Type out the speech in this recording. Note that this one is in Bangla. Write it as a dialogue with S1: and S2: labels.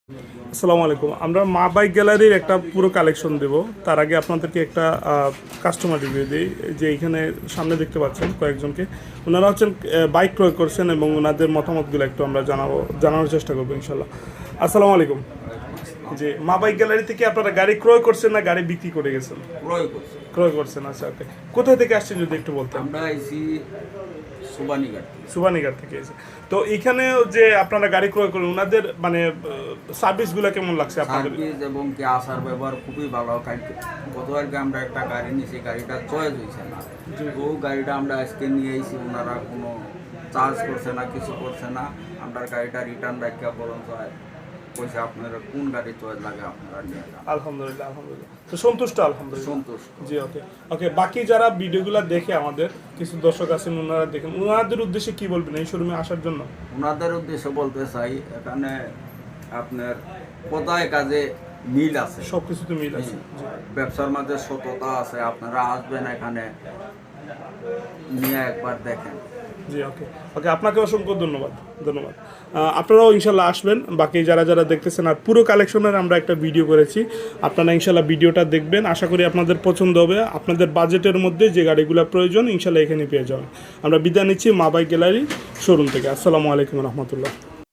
S1: আসসালামু আলাইকুম। আমরা মা বাইক গ্যালারির একটা পুরো কালেকশন দেব। তার আগে আপনাদেরকে একটা কাস্টমার রিভিউ দিই। যে এইখানে সামনে দেখতে পাচ্ছেন কয়েকজনকে, ওনারা হচ্ছেন বাইক ক্রয় করছেন এবং ওনাদের মতামতগুলো একটু আমরা জানানোর চেষ্টা করবো ইনশাল্লাহ। আসসালামু আলাইকুম। যে মা বাইক গ্যালারি থেকে আপনারা গাড়ি ক্রয় করছেন না গাড়ি বিক্রি করে গেছেন? ক্রয় করছেন। আচ্ছা, ওকে। কোথায় থেকে আসছেন যদি একটু বলতেন?
S2: আমরা আইছি
S1: সুবানীঘাট থেকে এসে। তো এখানে যে আপনারা গাড়ি ক্রয় করেন ওনাদের মানে সার্ভিসগুলো কেমন লাগছে আপনাদের?
S2: সার্ভিস এবং কি আসার ব্যবহার খুবই ভালো। গতকালকে আমরা একটা গাড়ি নিয়েছি, গাড়িটা চয়েস হয়েছে না, ও গাড়িটা আমরা আজকে নিয়ে এসেছি। ওনারা কোনো চার্জ করছে না, কিছু করছে না। আমরা গাড়িটা রিটার্ন রাখিয়া বলুন পয়সা আপনারা কোন গাড়ি চয়েস লাগে আপনারা নিয়ে যান।
S1: আলহামদুলিল্লাহ, আলহামদুলিল্লাহ। তো সন্তুষ্ট? আলহামদুলিল্লাহ,
S2: সন্তুষ্ট।
S1: জি, ওকে ওকে। বাকি যারা ভিডিওগুলো দেখে, আমাদের কিছু দর্শক আছেন, ওনারা দেখেন, ওনাদের উদ্দেশ্যে কি বলবেন এই শোরুমে আসার জন্য?
S2: ওনাদের উদ্দেশ্যে বলতে চাই, এখানে আপনার কোথায় কাজে মিল আছে,
S1: সব কিছুতে মিল আছে।
S2: ব্যবসার মাঝে সততা আছে। আপনারা আসবেন এখানে নিয়ে একবার দেখেন।
S1: জি, ওকে ওকে। আপনাকে অসংখ্য ধন্যবাদ। আপনারাও ইনশাল্লাহ আসবেন, বাকি যারা যারা দেখতেছেন। আর পুরো কালেকশনের আমরা একটা ভিডিও করেছি, আপনারা ইনশাল্লাহ ভিডিওটা দেখবেন। আশা করি আপনাদের পছন্দ হবে। আপনাদের বাজেটের মধ্যে যে গাড়িগুলো প্রয়োজন ইনশাল্লাহ এখানে পেয়ে যাবেন। আমরা বিদায় নিচ্ছি মা বাইক গ্যালারি শোরুম থেকে। আসসালামু আলাইকুম রহমতুল্লাহ।